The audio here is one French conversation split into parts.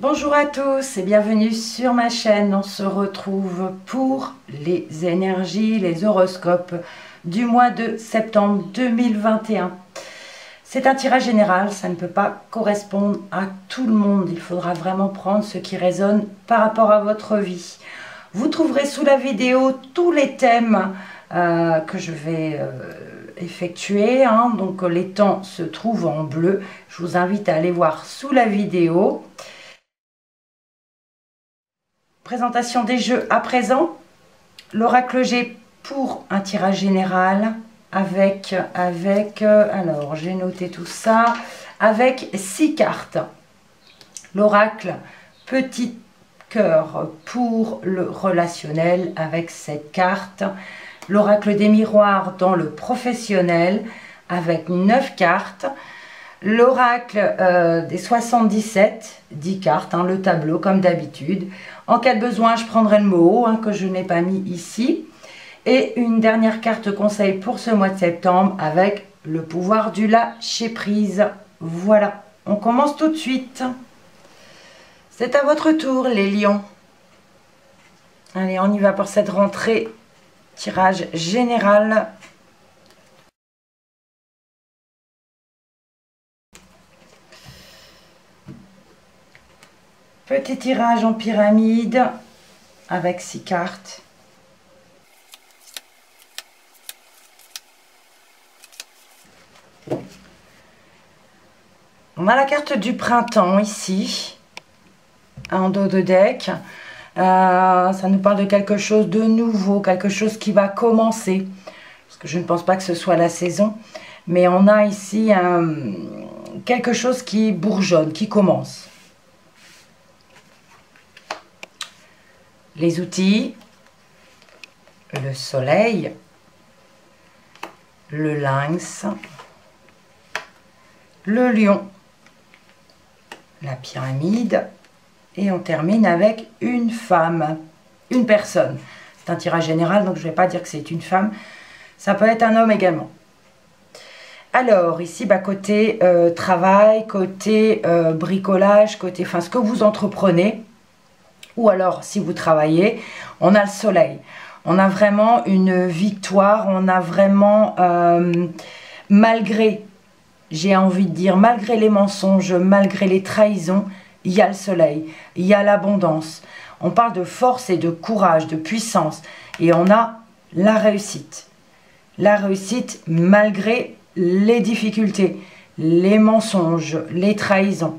Bonjour à tous et bienvenue sur ma chaîne. On se retrouve pour les énergies, les horoscopes du mois de septembre 2021. C'est un tirage général, ça ne peut pas correspondre à tout le monde. Il faudra vraiment prendre ce qui résonne par rapport à votre vie. Vous trouverez sous la vidéo tous les thèmes que je vais effectuer. Donc les temps se trouvent en bleu. Je vous invite à aller voir sous la vidéo. Présentation des jeux à présent. L'oracle G pour un tirage général avec alors j'ai noté tout ça, avec 6 cartes. L'oracle petit cœur pour le relationnel avec 7 cartes. L'oracle des miroirs dans le professionnel avec 9 cartes. L'oracle des 77, 10 cartes, le tableau comme d'habitude. En cas de besoin, je prendrai le mot que je n'ai pas mis ici. Et une dernière carte conseil pour ce mois de septembre avec le pouvoir du lâcher prise. Voilà, on commence tout de suite. C'est à votre tour les lions. Allez, on y va pour cette rentrée. Tirage général. Petit tirage en pyramide avec 6 cartes. On a la carte du printemps ici, en dos de deck. Ça nous parle de quelque chose de nouveau, quelque chose qui va commencer. Parce que je ne pense pas que ce soit la saison. Mais on a ici quelque chose qui bourgeonne, qui commence. Les outils, le soleil, le lynx, le lion, la pyramide et on termine avec une femme, une personne. C'est un tirage général donc je ne vais pas dire que c'est une femme, ça peut être un homme également. Alors ici côté travail, côté bricolage, côté ce que vous entreprenez. Ou alors, si vous travaillez, on a le soleil. On a vraiment une victoire. On a vraiment, malgré, j'ai envie de dire, malgré les mensonges, malgré les trahisons, il y a le soleil. Il y a l'abondance. On parle de force et de courage, de puissance. Et on a la réussite. La réussite malgré les difficultés, les mensonges, les trahisons.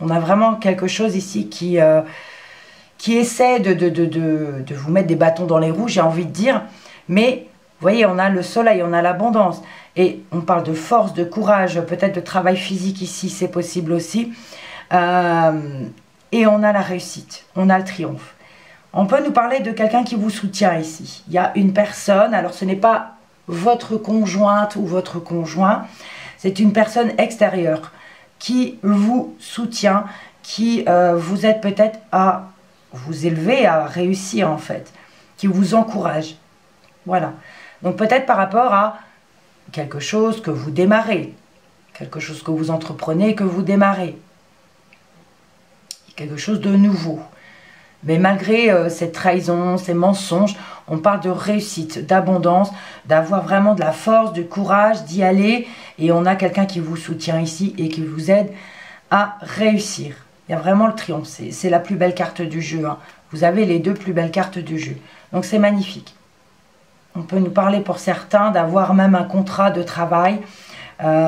On a vraiment quelque chose ici qui essaie de vous mettre des bâtons dans les roues, j'ai envie de dire. Mais, vous voyez, on a le soleil, on a l'abondance. Et on parle de force, de courage, peut-être de travail physique ici, c'est possible aussi. Et on a la réussite, on a le triomphe. On peut nous parler de quelqu'un qui vous soutient ici. Il y a une personne, alors ce n'est pas votre conjointe ou votre conjoint, c'est une personne extérieure qui vous soutient, qui vous aide peut-être à vous élever, à réussir en fait, qui vous encourage. Voilà. Donc peut-être par rapport à quelque chose que vous démarrez, quelque chose que vous entreprenez, que vous démarrez. Quelque chose de nouveau. Mais malgré cette trahison, ces mensonges, on parle de réussite, d'abondance, d'avoir vraiment de la force, du courage, d'y aller. Et on a quelqu'un qui vous soutient ici et qui vous aide à réussir. Il y a vraiment le triomphe, c'est la plus belle carte du jeu. Vous avez les deux plus belles cartes du jeu. Donc c'est magnifique. On peut nous parler pour certains d'avoir même un contrat de travail.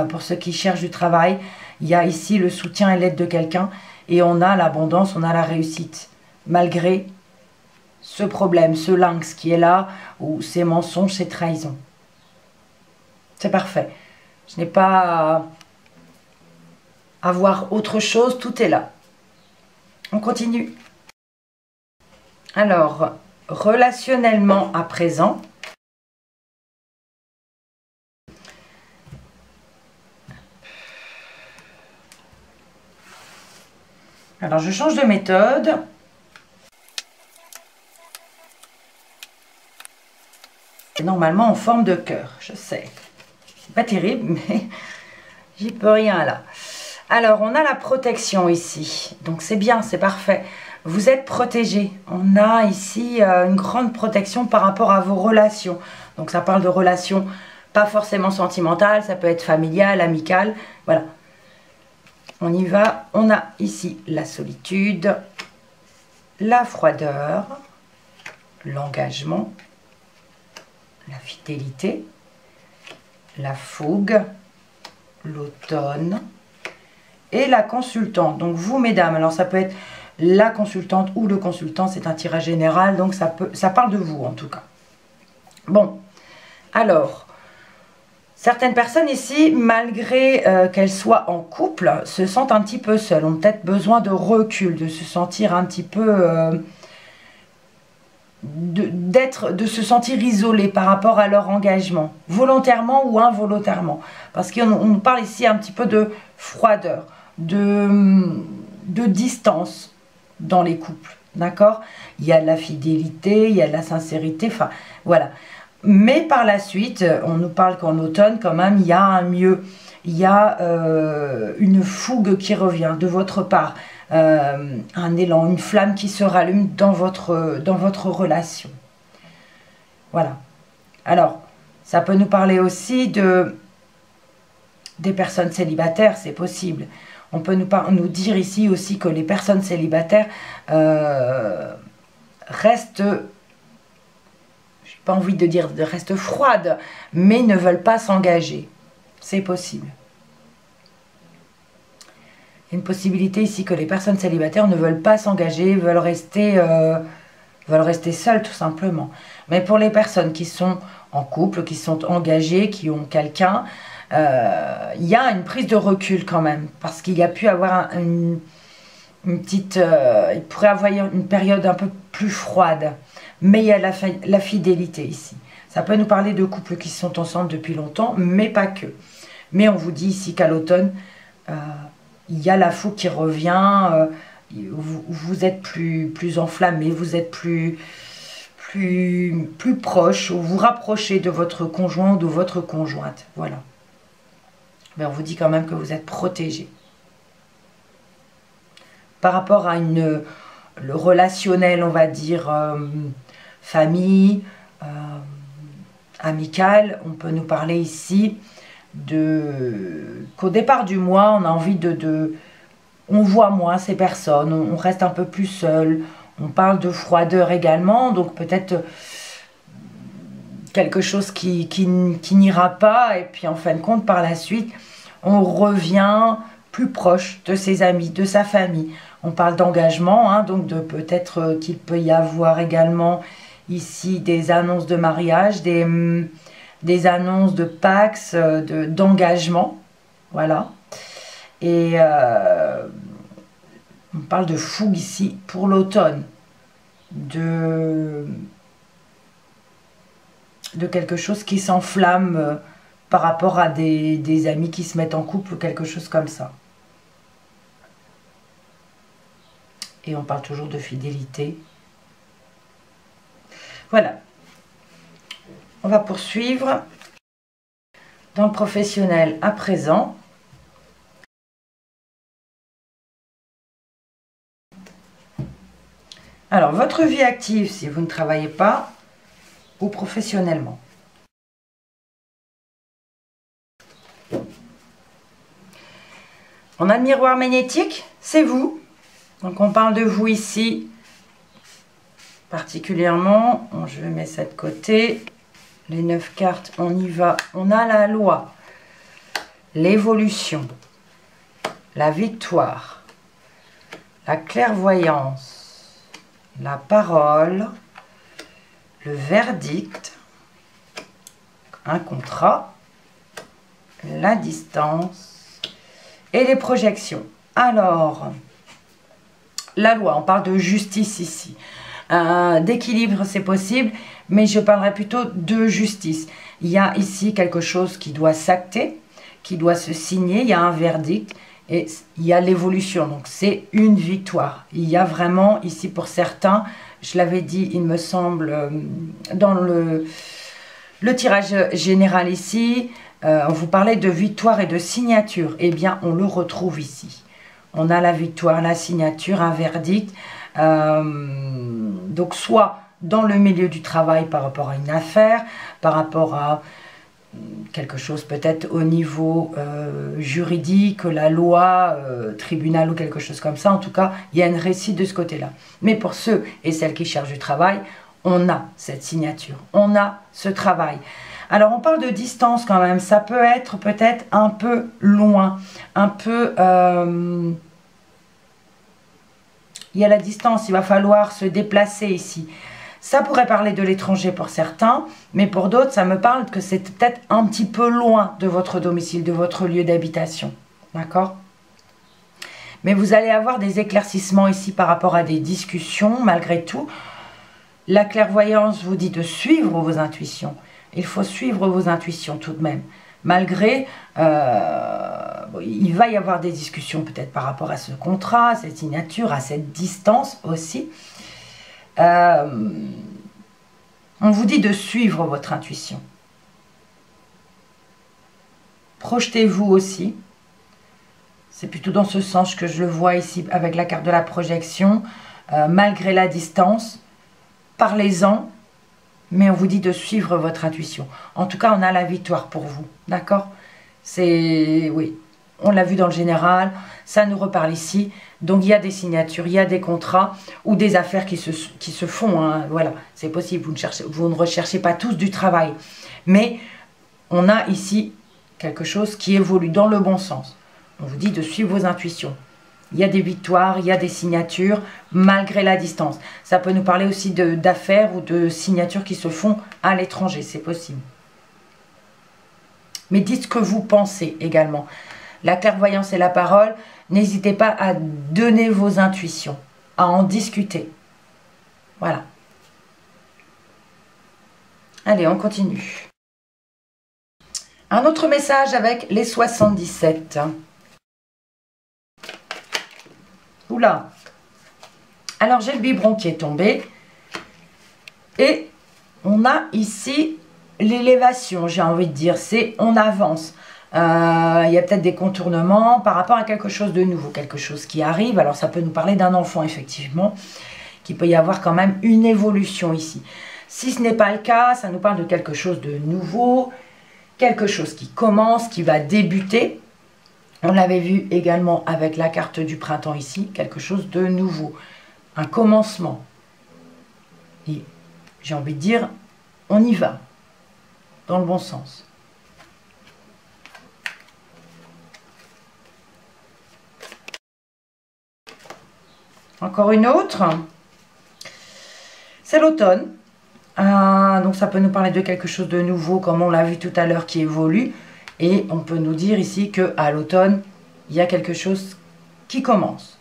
Pour ceux qui cherchent du travail, il y a ici le soutien et l'aide de quelqu'un. Et on a l'abondance, on a la réussite. Malgré ce problème, ce lynx qui est là, ou ces mensonges, ces trahisons. C'est parfait. Je n'ai pas à voir autre chose, tout est là. On continue. Alors, relationnellement à présent. Alors, je change de méthode. C'est normalement en forme de cœur, je sais. C'est pas terrible, mais j'y peux rien là. Alors, on a la protection ici. Donc, c'est bien, c'est parfait. Vous êtes protégé. On a ici une grande protection par rapport à vos relations. Donc, ça parle de relations pas forcément sentimentales. Ça peut être familial, amical. Voilà. On y va. On a ici la solitude, la froideur, l'engagement, la fidélité, la fougue, l'automne et la consultante. Donc vous mesdames, alors ça peut être la consultante ou le consultant, c'est un tirage général, donc ça parle de vous en tout cas. Bon, alors, certaines personnes ici, malgré qu'elles soient en couple, se sentent un petit peu seules, ont peut-être besoin de recul, de se sentir un petit peu... de se sentir isolées par rapport à leur engagement, volontairement ou involontairement. Parce qu'on nous parle ici un petit peu de froideur, de distance dans les couples, d'accord? Il y a de la fidélité, il y a de la sincérité, enfin, voilà. Mais par la suite, on nous parle qu'en automne, quand même, il y a un mieux, il y a une fougue qui revient de votre part, un élan, une flamme qui se rallume dans votre relation. Voilà. Alors, ça peut nous parler aussi des personnes célibataires, c'est possible. On peut nous dire ici aussi que les personnes célibataires restent, j'ai pas envie de dire restent froides, mais ne veulent pas s'engager. C'est possible. Il y a une possibilité ici que les personnes célibataires ne veulent pas s'engager, veulent rester seules tout simplement. Mais pour les personnes qui sont en couple, qui sont engagées, qui ont quelqu'un, il y a une prise de recul quand même, parce qu'il y a pu avoir une petite... il pourrait y avoir une période un peu plus froide, mais il y a la fidélité ici. Ça peut nous parler de couples qui sont ensemble depuis longtemps, mais pas que. Mais on vous dit ici qu'à l'automne, il y a la fougue qui revient, vous êtes plus enflammé, vous êtes plus proche, ou vous rapprochez de votre conjoint ou de votre conjointe. Voilà. Mais on vous dit quand même que vous êtes protégé. Par rapport à le relationnel, on va dire, famille, amical, on peut nous parler ici qu'au départ du mois, on a envie on voit moins ces personnes, on reste un peu plus seul, on parle de froideur également, donc peut-être quelque chose qui n'ira pas, et puis en fin de compte, par la suite, on revient plus proche de ses amis, de sa famille. On parle d'engagement, hein, donc de peut-être qu'il peut y avoir également ici des annonces de mariage, des annonces de Pax, d'engagement, voilà. Et on parle de fougue ici pour l'automne, de quelque chose qui s'enflamme par rapport à des amis qui se mettent en couple ou quelque chose comme ça. Et on parle toujours de fidélité. Voilà. On va poursuivre dans le professionnel à présent. Alors, votre vie active, si vous ne travaillez pas, ou professionnellement. On a le miroir magnétique, c'est vous. Donc, on parle de vous ici, particulièrement. Je mets ça de côté. Les 9 cartes, on y va. On a la loi, l'évolution, la victoire, la clairvoyance, la parole, le verdict, un contrat, la distance et les projections. Alors, la loi, on parle de justice ici. D'équilibre, c'est possible, mais je parlerai plutôt de justice. Il y a ici quelque chose qui doit s'acter, qui doit se signer, il y a un verdict et il y a l'évolution. Donc, c'est une victoire. Il y a vraiment ici pour certains, je l'avais dit, il me semble, dans le tirage général ici, on vous parlait de victoire et de signature. Eh bien, on le retrouve ici. On a la victoire, la signature, un verdict. Donc, soit dans le milieu du travail par rapport à une affaire, par rapport à quelque chose peut-être au niveau juridique, la loi, tribunal ou quelque chose comme ça. En tout cas, il y a une réussite de ce côté-là. Mais pour ceux et celles qui cherchent du travail, on a cette signature, on a ce travail. Alors, on parle de distance quand même. Ça peut être peut-être un peu loin, un peu... il y a la distance, il va falloir se déplacer ici. Ça pourrait parler de l'étranger pour certains, mais pour d'autres, ça me parle que c'est peut-être un petit peu loin de votre domicile, de votre lieu d'habitation. D'accord? Mais vous allez avoir des éclaircissements ici par rapport à des discussions, malgré tout. La clairvoyance vous dit de suivre vos intuitions. Il faut suivre vos intuitions tout de même. Malgré, il va y avoir des discussions peut-être par rapport à ce contrat, à cette signature, à cette distance aussi. On vous dit de suivre votre intuition. Projetez-vous aussi. C'est plutôt dans ce sens que je le vois ici avec la carte de la projection. Malgré la distance, parlez-en, mais on vous dit de suivre votre intuition. En tout cas, on a la victoire pour vous. D'accord? Oui, on l'a vu dans le général, ça nous reparle ici. Donc, il y a des signatures, il y a des contrats ou des affaires qui se font. Hein. Voilà, c'est possible, vous ne recherchez pas tous du travail. Mais on a ici quelque chose qui évolue dans le bon sens. On vous dit de suivre vos intuitions. Il y a des victoires, il y a des signatures, malgré la distance. Ça peut nous parler aussi d'affaires ou de signatures qui se font à l'étranger, c'est possible. Mais dites ce que vous pensez également. La clairvoyance et la parole, n'hésitez pas à donner vos intuitions, à en discuter. Voilà. Allez, on continue. Un autre message avec les 77. Oula. Alors, j'ai le biberon qui est tombé. Et on a ici l'élévation, j'ai envie de dire. C'est on avance. Il y a peut-être des contournements par rapport à quelque chose de nouveau, quelque chose qui arrive. Alors, ça peut nous parler d'un enfant, effectivement, qu'il peut y avoir quand même une évolution ici. Si ce n'est pas le cas, ça nous parle de quelque chose de nouveau, quelque chose qui commence, qui va débuter. On l'avait vu également avec la carte du printemps ici, quelque chose de nouveau, un commencement. Et j'ai envie de dire, on y va, dans le bon sens. Encore une autre, c'est l'automne. Donc ça peut nous parler de quelque chose de nouveau, comme on l'a vu tout à l'heure, qui évolue. Et on peut nous dire ici qu'à l'automne, il y a quelque chose qui commence.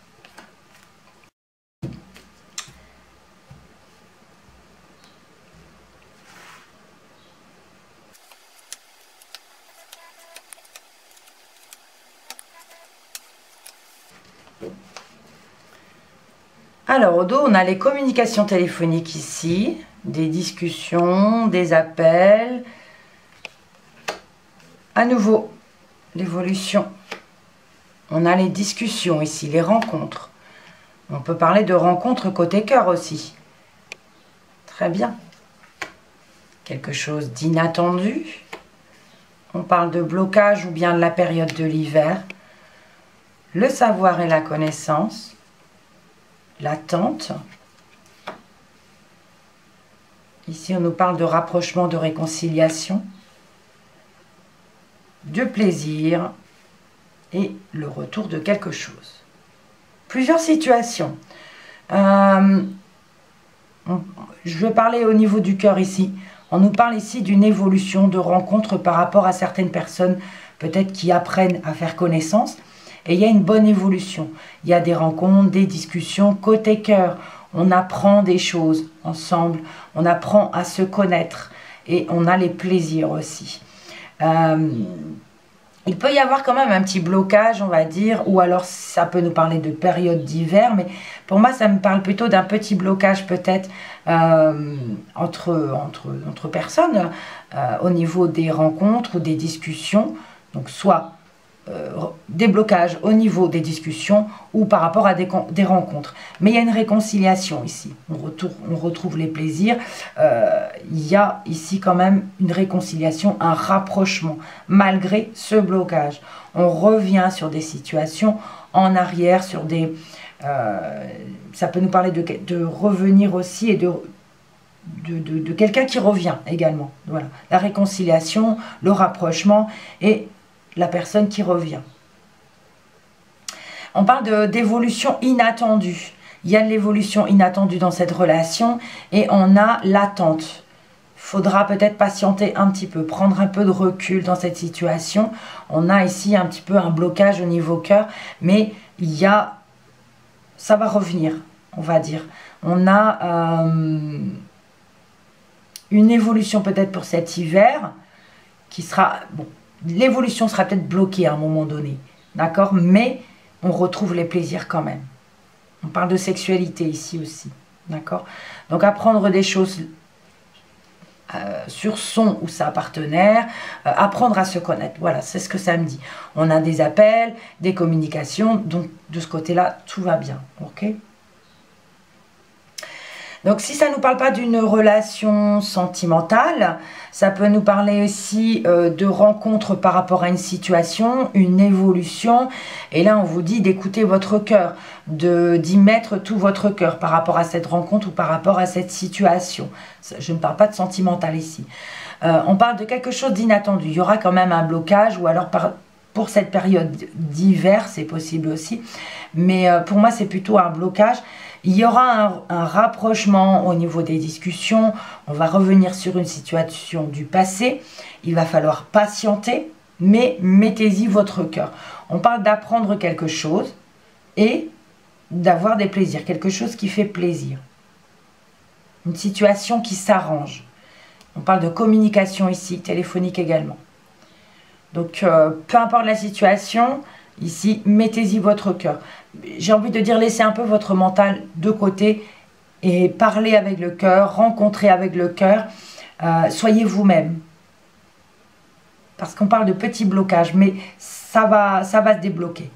Alors, au dos, on a les communications téléphoniques ici, des discussions, des appels. À nouveau, l'évolution. On a les discussions ici, les rencontres. On peut parler de rencontres côté cœur aussi. Très bien. Quelque chose d'inattendu. On parle de blocage ou bien de la période de l'hiver. Le savoir et la connaissance. L'attente. Ici, on nous parle de rapprochement, de réconciliation, de plaisir et le retour de quelque chose. Plusieurs situations. Je vais parler au niveau du cœur ici. On nous parle ici d'une évolution de rencontre par rapport à certaines personnes, peut-être qui apprennent à faire connaissance. Et il y a une bonne évolution. Il y a des rencontres, des discussions côté cœur. On apprend des choses ensemble. On apprend à se connaître. Et on a les plaisirs aussi. il peut y avoir quand même un petit blocage, on va dire, ou alors ça peut nous parler de période d'hiver, mais pour moi, ça me parle plutôt d'un petit blocage peut-être entre personnes au niveau des rencontres ou des discussions. Donc, soit des blocages au niveau des discussions ou par rapport à des rencontres. Mais il y a une réconciliation ici. On retrouve les plaisirs. Il y a ici quand même une réconciliation, un rapprochement, malgré ce blocage. On revient sur des situations en arrière, sur des... ça peut nous parler de revenir aussi et de quelqu'un qui revient également. Voilà. La réconciliation, le rapprochement et la personne qui revient. On parle d'évolution inattendue. Il y a de l'évolution inattendue dans cette relation et on a l'attente. Il faudra peut-être patienter un petit peu, prendre un peu de recul dans cette situation. On a ici un petit peu un blocage au niveau cœur, mais il y a... ça va revenir, on va dire. On a une évolution peut-être pour cet hiver qui sera... bon, l'évolution sera peut-être bloquée à un moment donné, d'accord? Mais on retrouve les plaisirs quand même. On parle de sexualité ici aussi, d'accord? Donc apprendre des choses sur son ou sa partenaire, apprendre à se connaître. Voilà, c'est ce que ça me dit. On a des appels, des communications, donc de ce côté-là, tout va bien, ok? Donc si ça ne nous parle pas d'une relation sentimentale, ça peut nous parler aussi de rencontres par rapport à une situation, une évolution. Et là, on vous dit d'écouter votre cœur, d'y mettre tout votre cœur par rapport à cette rencontre ou par rapport à cette situation. Je ne parle pas de sentimental ici. On parle de quelque chose d'inattendu. Il y aura quand même un blocage ou alors pour cette période d'hiver, c'est possible aussi. Mais pour moi, c'est plutôt un blocage. Il y aura un rapprochement au niveau des discussions. On va revenir sur une situation du passé. Il va falloir patienter, mais mettez-y votre cœur. On parle d'apprendre quelque chose et d'avoir des plaisirs. Quelque chose qui fait plaisir. Une situation qui s'arrange. On parle de communication ici, téléphonique également. Donc, peu importe la situation, ici, mettez-y votre cœur. J'ai envie de dire, laissez un peu votre mental de côté et parlez avec le cœur, rencontrez avec le cœur. Soyez vous-même. Parce qu'on parle de petits blocages, mais ça va se débloquer.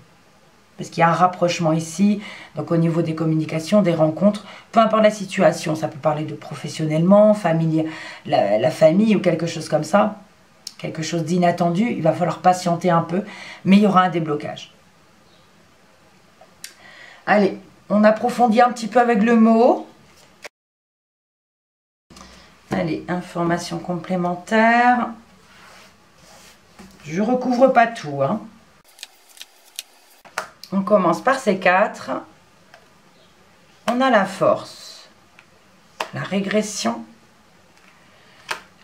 Parce qu'il y a un rapprochement ici, donc au niveau des communications, des rencontres, peu importe la situation, ça peut parler de professionnellement, famille, la famille ou quelque chose comme ça. Quelque chose d'inattendu, il va falloir patienter un peu, mais il y aura un déblocage. Allez, on approfondit un petit peu avec le mot. Allez, information complémentaire. Je recouvre pas tout, hein. On commence par ces 4. On a la force, la régression,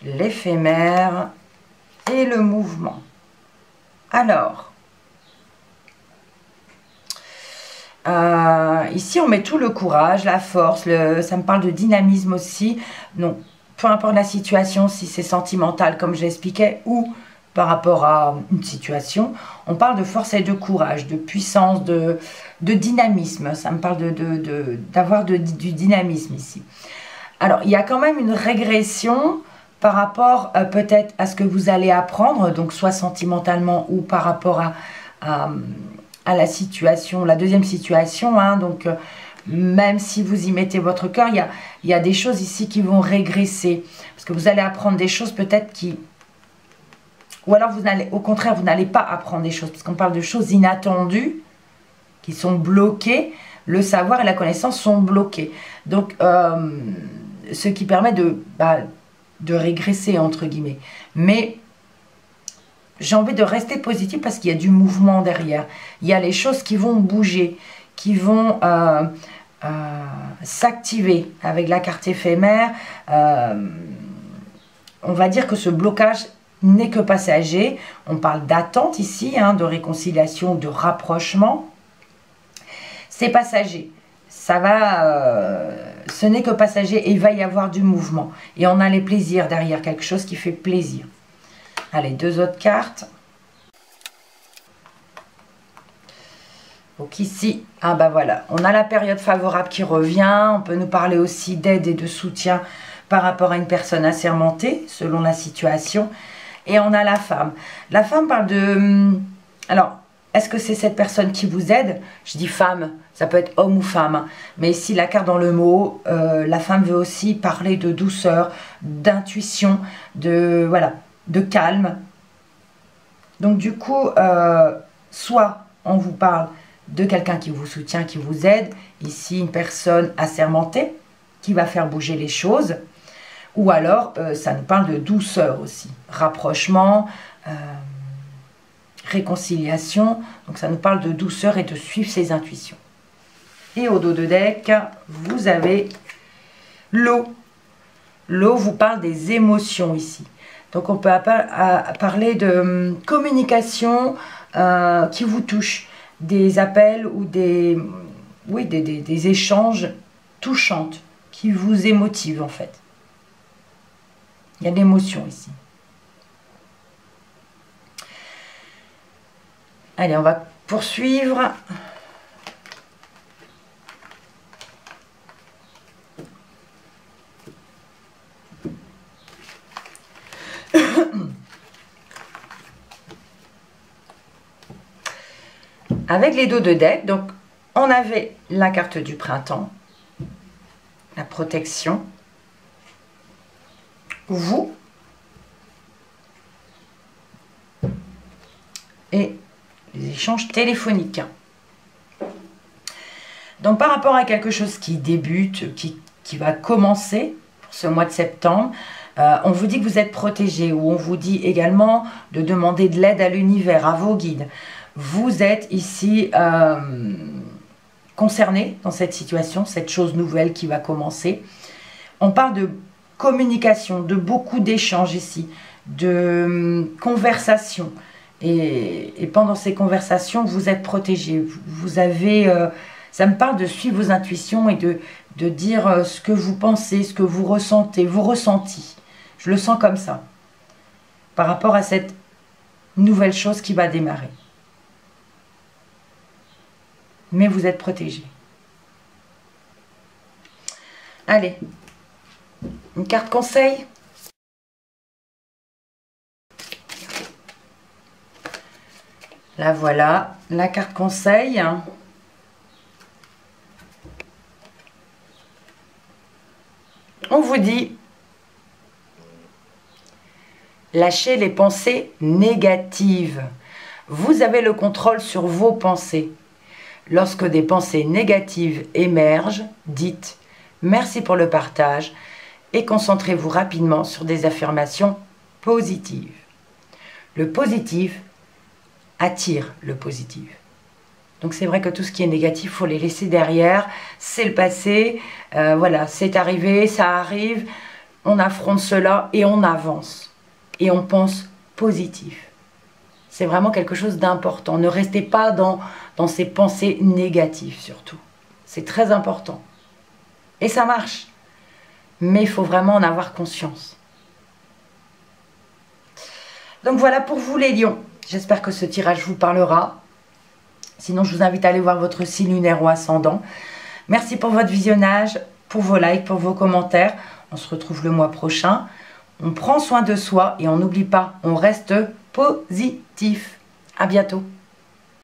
l'éphémère et le mouvement. Alors, ici on met tout le courage, la force, ça me parle de dynamisme aussi. Donc, peu importe la situation, si c'est sentimental comme je l'expliquais, ou par rapport à une situation, on parle de force et de courage, de puissance, de dynamisme. Ça me parle d'avoir du dynamisme ici. Alors, il y a quand même une régression par rapport peut-être à ce que vous allez apprendre, donc soit sentimentalement ou par rapport à la situation, la deuxième situation, hein, donc même si vous y mettez votre cœur, il y a des choses ici qui vont régresser, parce que vous allez apprendre des choses peut-être qui... Ou alors, au contraire, vous n'allez pas apprendre des choses, parce qu'on parle de choses inattendues, qui sont bloquées, le savoir et la connaissance sont bloqués. Donc, ce qui permet de régresser, entre guillemets. Mais j'ai envie de rester positif parce qu'il y a du mouvement derrière. Il y a les choses qui vont bouger, qui vont s'activer avec la carte éphémère. On va dire que ce blocage n'est que passager. On parle d'attente ici, hein, de réconciliation, de rapprochement. C'est passager. Ça va, ce n'est que passager et il va y avoir du mouvement. Et on a les plaisirs derrière, quelque chose qui fait plaisir. Allez, 2 autres cartes. Donc ici, ah bah voilà, on a la période favorable qui revient. On peut nous parler aussi d'aide et de soutien par rapport à une personne assermentée, selon la situation. Et on a la femme. La femme parle de... Alors, est-ce que c'est cette personne qui vous aide? Je dis femme, ça peut être homme ou femme. Mais ici, la carte dans le mot, la femme veut aussi parler de douceur, d'intuition, de, voilà, de calme. Donc du coup, soit on vous parle de quelqu'un qui vous soutient, qui vous aide. Ici, une personne assermentée qui va faire bouger les choses. Ou alors, ça nous parle de douceur aussi. Rapprochement, réconciliation. Donc, ça nous parle de douceur et de suivre ses intuitions. Et au dos de deck, vous avez l'eau. L'eau vous parle des émotions ici. Donc, on peut parler de communication qui vous touche. Des appels ou des échanges touchantes qui vous émotivent en fait. Il y a de l'émotion ici. Allez, on va poursuivre. Avec les dos de deck, donc on avait la carte du printemps, la protection, vous, et les échanges téléphoniques. Donc par rapport à quelque chose qui débute, qui va commencer pour ce mois de septembre, on vous dit que vous êtes protégé, ou on vous dit également de demander de l'aide à l'univers, à vos guides. Vous êtes ici concerné dans cette situation, cette chose nouvelle qui va commencer. On parle de communication, de beaucoup d'échanges ici, de conversations. Et pendant ces conversations, vous êtes protégé. Vous avez, ça me parle de suivre vos intuitions et de dire ce que vous pensez, ce que vous ressentez, vos ressentis. Je le sens comme ça, par rapport à cette nouvelle chose qui va démarrer. Mais vous êtes protégé. Allez, une carte conseil. Là voilà, la carte conseil. On vous dit, lâchez les pensées négatives. Vous avez le contrôle sur vos pensées. Lorsque des pensées négatives émergent, dites « merci pour le partage » et concentrez-vous rapidement sur des affirmations positives. Le positif attire le positif. Donc c'est vrai que tout ce qui est négatif, il faut les laisser derrière. C'est le passé, voilà, c'est arrivé, ça arrive. On affronte cela et on avance. Et on pense positif. C'est vraiment quelque chose d'important. Ne restez pas dans ces pensées négatives surtout. C'est très important. Et ça marche. Mais il faut vraiment en avoir conscience. Donc voilà pour vous les lions. J'espère que ce tirage vous parlera. Sinon, je vous invite à aller voir votre signe lunaire ou ascendant. Merci pour votre visionnage, pour vos likes, pour vos commentaires. On se retrouve le mois prochain. On prend soin de soi et on n'oublie pas, on reste positif. À bientôt.